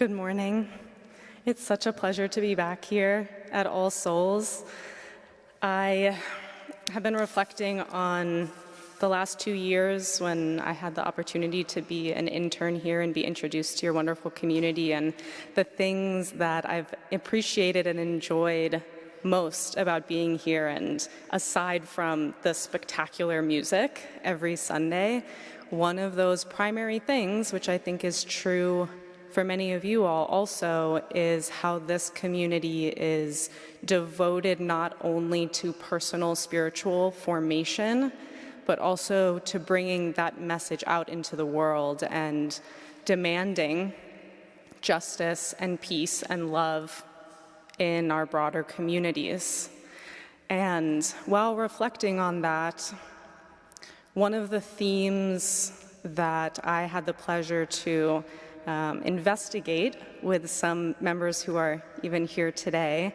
Good morning. It's such a pleasure to be back here at All Souls. I have been reflecting on the last 2 years when I had the opportunity to be an intern here and be introduced to your wonderful community, and the things that I've appreciated and enjoyed most about being here. And aside from the spectacular music every Sunday, one of those primary things, which I think is true for many of you all also, is how this community is devoted not only to personal spiritual formation, but also to bringing that message out into the world and demanding justice and peace and love in our broader communities. And while reflecting on that, one of the themes that I had the pleasure to investigate with some members who are even here today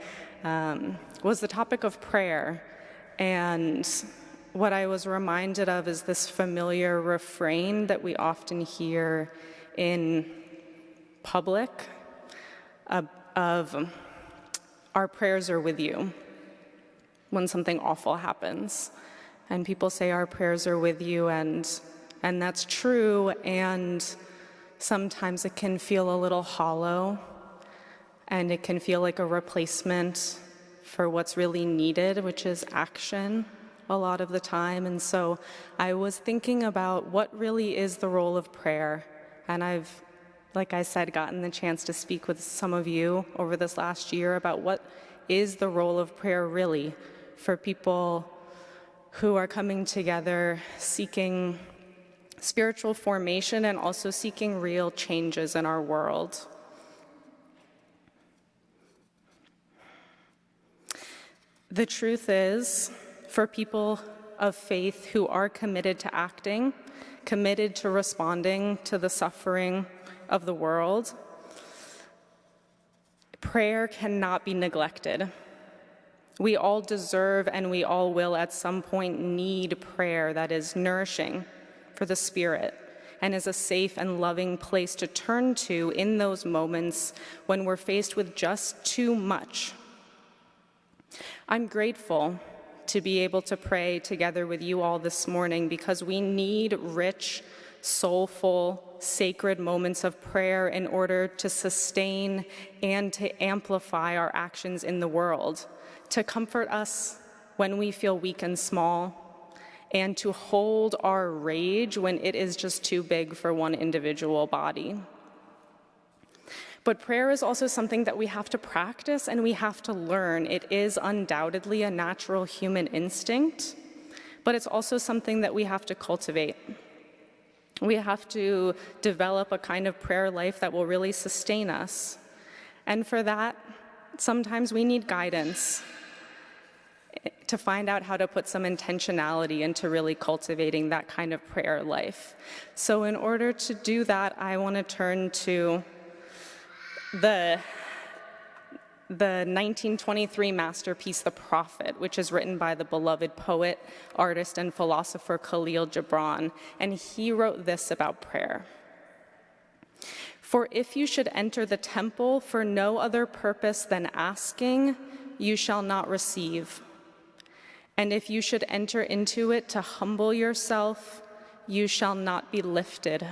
was the topic of prayer. And what I was reminded of is this familiar refrain that we often hear in public of our prayers are with you when something awful happens. And people say our prayers are with you, and that's true, and sometimes it can feel a little hollow, and it can feel like a replacement for what's really needed, which is action a lot of the time. And so I was thinking about what really is the role of prayer. And I've, like I said, gotten the chance to speak with some of you over this last year about what is the role of prayer really for people who are coming together seeking spiritual formation and also seeking real changes in our world. The truth is, for people of faith who are committed to acting, committed to responding to the suffering of the world, prayer cannot be neglected. We all deserve and we all will at some point need prayer that is nourishing for the spirit and is a safe and loving place to turn to in those moments when we're faced with just too much. I'm grateful to be able to pray together with you all this morning because we need rich, soulful, sacred moments of prayer in order to sustain and to amplify our actions in the world, to comfort us when we feel weak and small, and to hold our rage when it is just too big for one individual body. But prayer is also something that we have to practice and we have to learn. It is undoubtedly a natural human instinct, but it's also something that we have to cultivate. We have to develop a kind of prayer life that will really sustain us. And for that, sometimes we need guidance to find out how to put some intentionality into really cultivating that kind of prayer life. So in order to do that, I want to turn to the 1923 masterpiece, The Prophet, which is written by the beloved poet, artist, and philosopher Khalil Gibran. And he wrote this about prayer. "For if you should enter the temple for no other purpose than asking, you shall not receive. And if you should enter into it to humble yourself, you shall not be lifted.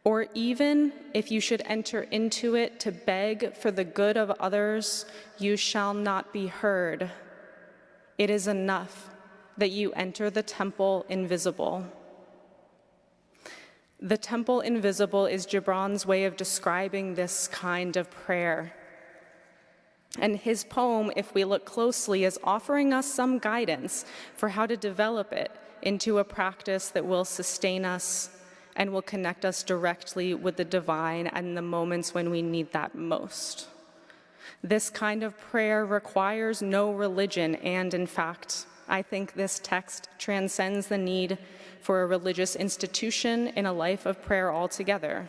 Or even if you should enter into it to beg for the good of others, you shall not be heard. It is enough that you enter the temple invisible." The temple invisible is Gibran's way of describing this kind of prayer. And his poem, if we look closely, is offering us some guidance for how to develop it into a practice that will sustain us and will connect us directly with the divine in the moments when we need that most. This kind of prayer requires no religion, and in fact, I think this text transcends the need for a religious institution in a life of prayer altogether,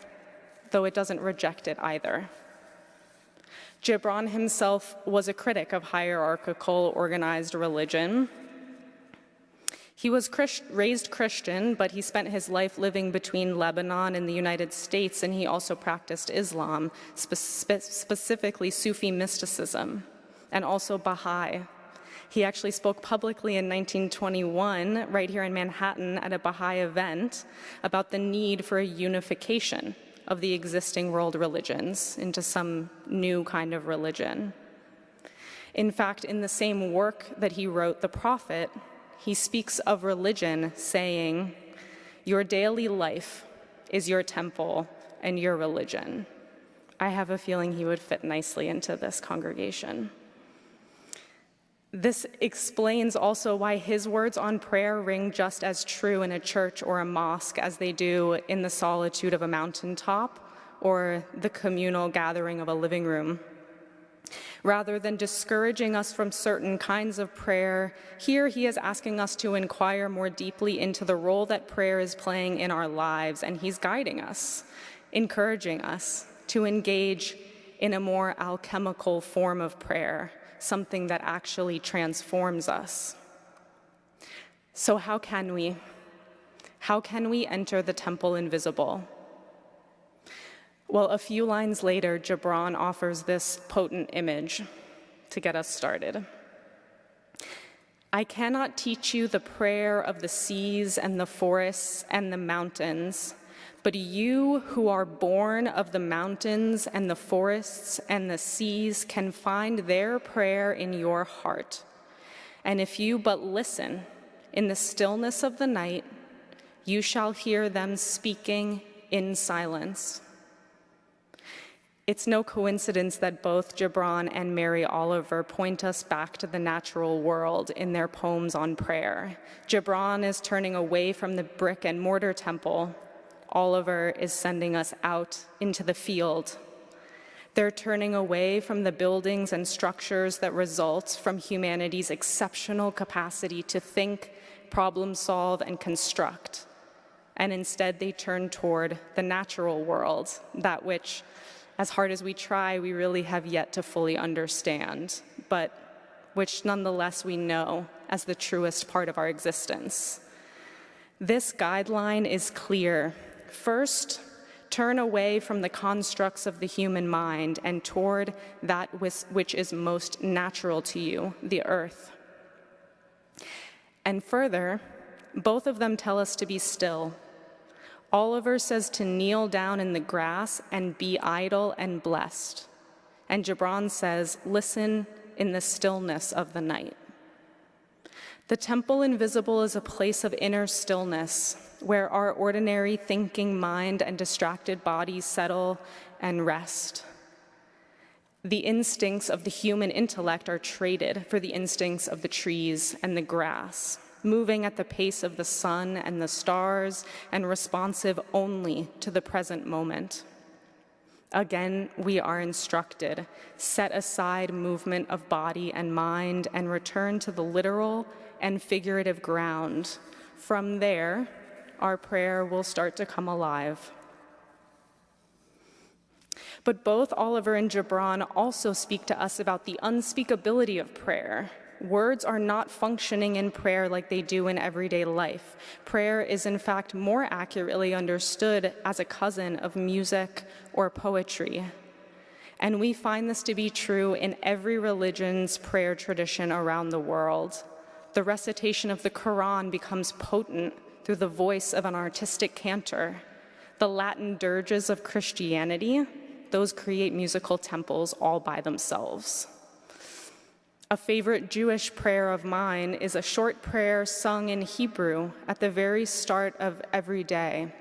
though it doesn't reject it either. Gibran himself was a critic of hierarchical organized religion. He was raised Christian, but he spent his life living between Lebanon and the United States, and he also practiced Islam, specifically Sufi mysticism, and also Baha'i. He actually spoke publicly in 1921, right here in Manhattan, at a Baha'i event about the need for a unification of the existing world religions into some new kind of religion. In fact, in the same work that he wrote, The Prophet, he speaks of religion saying, "Your daily life is your temple and your religion." I have a feeling he would fit nicely into this congregation. This explains also why his words on prayer ring just as true in a church or a mosque as they do in the solitude of a mountaintop or the communal gathering of a living room. Rather than discouraging us from certain kinds of prayer, here he is asking us to inquire more deeply into the role that prayer is playing in our lives, and he's guiding us, encouraging us to engage in a more alchemical form of prayer, something that actually transforms us. So how can we? How can we enter the temple invisible? Well, a few lines later, Gibran offers this potent image to get us started. "I cannot teach you the prayer of the seas and the forests and the mountains, but you who are born of the mountains and the forests and the seas can find their prayer in your heart. And if you but listen in the stillness of the night, you shall hear them speaking in silence." It's no coincidence that both Gibran and Mary Oliver point us back to the natural world in their poems on prayer. Gibran is turning away from the brick and mortar temple. Oliver is sending us out into the field. They're turning away from the buildings and structures that result from humanity's exceptional capacity to think, problem solve, and construct. And instead they turn toward the natural world, that which, as hard as we try, we really have yet to fully understand, but which nonetheless we know as the truest part of our existence. This guideline is clear. First, turn away from the constructs of the human mind and toward that which is most natural to you, the earth. And further, both of them tell us to be still. Oliver says to kneel down in the grass and be idle and blessed. And Gibran says, listen in the stillness of the night. The temple invisible is a place of inner stillness where our ordinary thinking mind and distracted bodies settle and rest. The instincts of the human intellect are traded for the instincts of the trees and the grass, moving at the pace of the sun and the stars and responsive only to the present moment. Again, we are instructed, set aside movement of body and mind and return to the literal and figurative ground. From there, our prayer will start to come alive. But both Oliver and Gibran also speak to us about the unspeakability of prayer. Words are not functioning in prayer like they do in everyday life. Prayer is, in fact, more accurately understood as a cousin of music or poetry. And we find this to be true in every religion's prayer tradition around the world. The recitation of the Quran becomes potent through the voice of an artistic cantor. The Latin dirges of Christianity, those create musical temples all by themselves. A favorite Jewish prayer of mine is a short prayer sung in Hebrew at the very start of every day.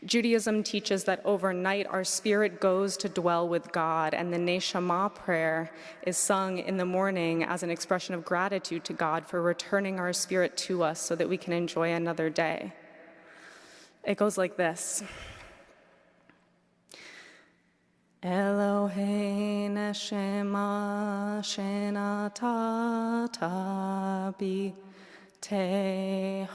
Judaism teaches that overnight our spirit goes to dwell with God, and the Neshama prayer is sung in the morning as an expression of gratitude to God for returning our spirit to us so that we can enjoy another day. It goes like this. Eloheinu Shema Shenatata Bi Tehorahi.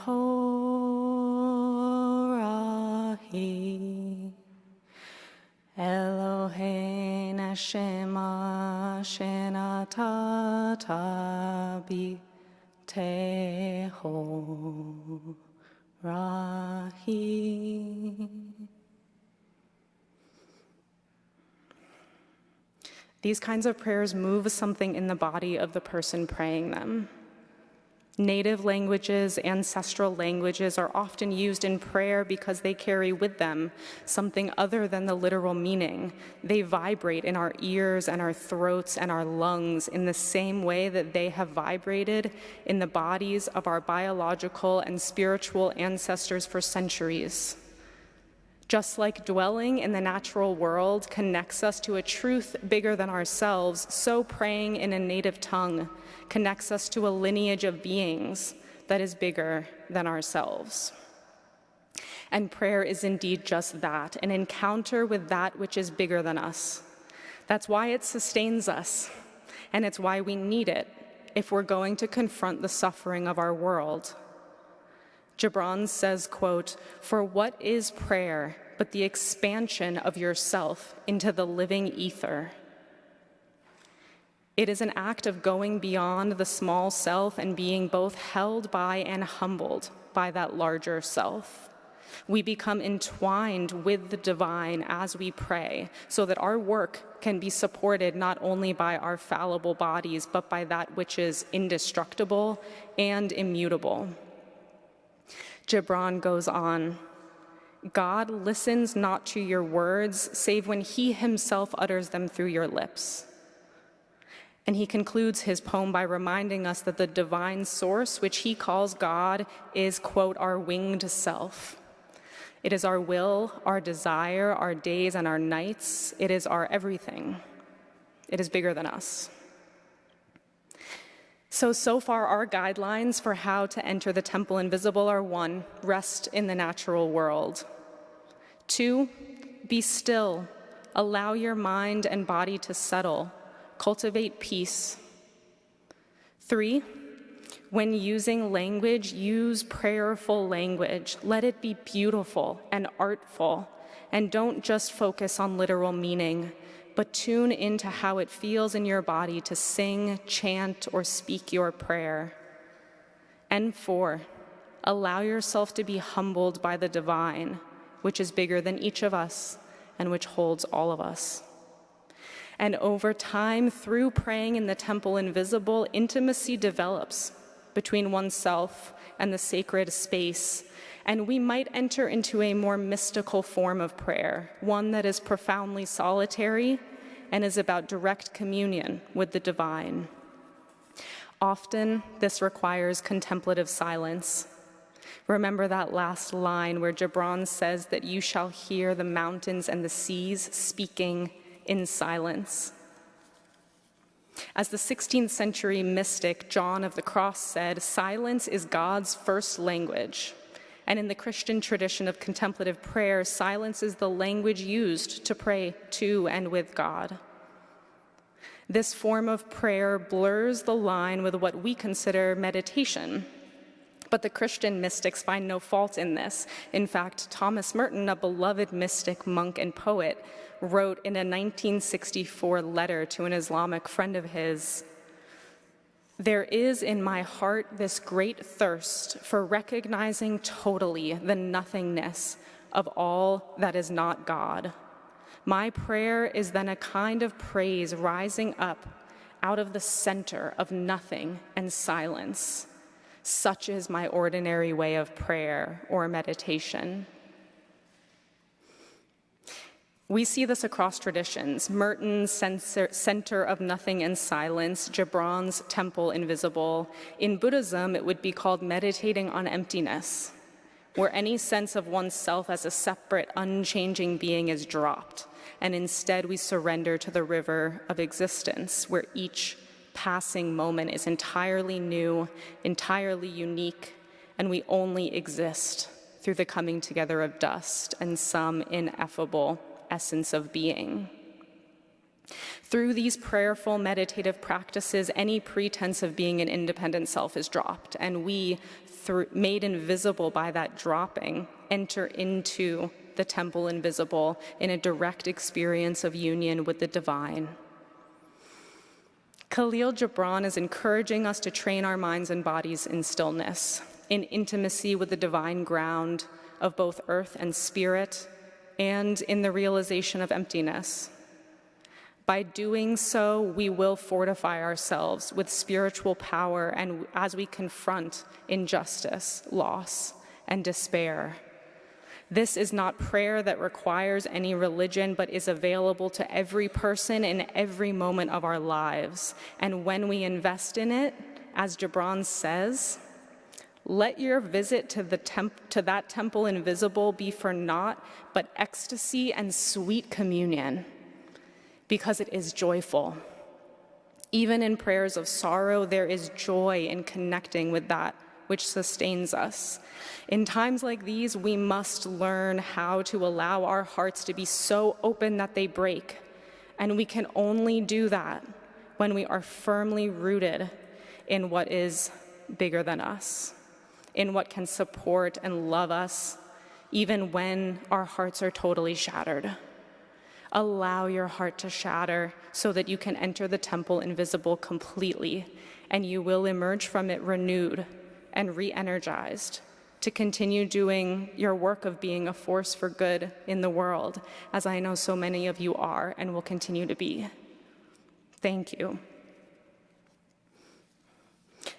Eloheinu Shema Shenatata Bi Teho Rahi. These kinds of prayers move something in the body of the person praying them. Native languages, ancestral languages are often used in prayer because they carry with them something other than the literal meaning. They vibrate in our ears and our throats and our lungs in the same way that they have vibrated in the bodies of our biological and spiritual ancestors for centuries. Just like dwelling in the natural world connects us to a truth bigger than ourselves, so praying in a native tongue connects us to a lineage of beings that is bigger than ourselves. And prayer is indeed just that, an encounter with that which is bigger than us. That's why it sustains us, and it's why we need it if we're going to confront the suffering of our world. Gibran says, quote, "For what is prayer but the expansion of yourself into the living ether? It is an act of going beyond the small self and being both held by and humbled by that larger self. We become entwined with the divine as we pray, so that our work can be supported not only by our fallible bodies, but by that which is indestructible and immutable." Gibran goes on, "God listens not to your words, save when he himself utters them through your lips." And he concludes his poem by reminding us that the divine source, which he calls God, is, quote, "our winged self." It is our will, our desire, our days and our nights. It is our everything. It is bigger than us. So far, our guidelines for how to enter the temple invisible are 1, rest in the natural world. 2, be still. Allow your mind and body to settle. Cultivate peace. 3, when using language, use prayerful language. Let it be beautiful and artful, and don't just focus on literal meaning, but tune into how it feels in your body to sing, chant, or speak your prayer. And 4, allow yourself to be humbled by the divine, which is bigger than each of us and which holds all of us. And over time, through praying in the temple invisible, intimacy develops between oneself and the sacred space, and we might enter into a more mystical form of prayer, one that is profoundly solitary and is about direct communion with the divine. Often, this requires contemplative silence. Remember that last line where Gibran says that you shall hear the mountains and the seas speaking in silence. As the 16th century mystic John of the Cross said, silence is God's first language. And in the Christian tradition of contemplative prayer, silence is the language used to pray to and with God. This form of prayer blurs the line with what we consider meditation. But the Christian mystics find no fault in this. In fact, Thomas Merton, a beloved mystic, monk, and poet, wrote in a 1964 letter to an Islamic friend of his, "There is in my heart this great thirst for recognizing totally the nothingness of all that is not God. My prayer is then a kind of praise rising up out of the center of nothing and silence. Such is my ordinary way of prayer or meditation." We see this across traditions. Merton's center of nothing and silence, Gibran's temple invisible. In Buddhism, it would be called meditating on emptiness, where any sense of oneself as a separate, unchanging being is dropped, and instead we surrender to the river of existence, where each passing moment is entirely new, entirely unique, and we only exist through the coming together of dust and some ineffable essence of being. Through these prayerful meditative practices, any pretense of being an independent self is dropped, and we, made invisible by that dropping, enter into the temple invisible in a direct experience of union with the divine. Khalil Gibran is encouraging us to train our minds and bodies in stillness, in intimacy with the divine ground of both earth and spirit, and in the realization of emptiness. By doing so, we will fortify ourselves with spiritual power and as we confront injustice, loss, and despair. This is not prayer that requires any religion, but is available to every person in every moment of our lives. And when we invest in it, as Gibran says, let your visit to that temple invisible be for naught but ecstasy and sweet communion, because it is joyful. Even in prayers of sorrow, there is joy in connecting with that which sustains us. In times like these, we must learn how to allow our hearts to be so open that they break. And we can only do that when we are firmly rooted in what is bigger than us, in what can support and love us, even when our hearts are totally shattered. Allow your heart to shatter so that you can enter the temple invisible completely, and you will emerge from it renewed and re-energized to continue doing your work of being a force for good in the world, as I know so many of you are and will continue to be. Thank you.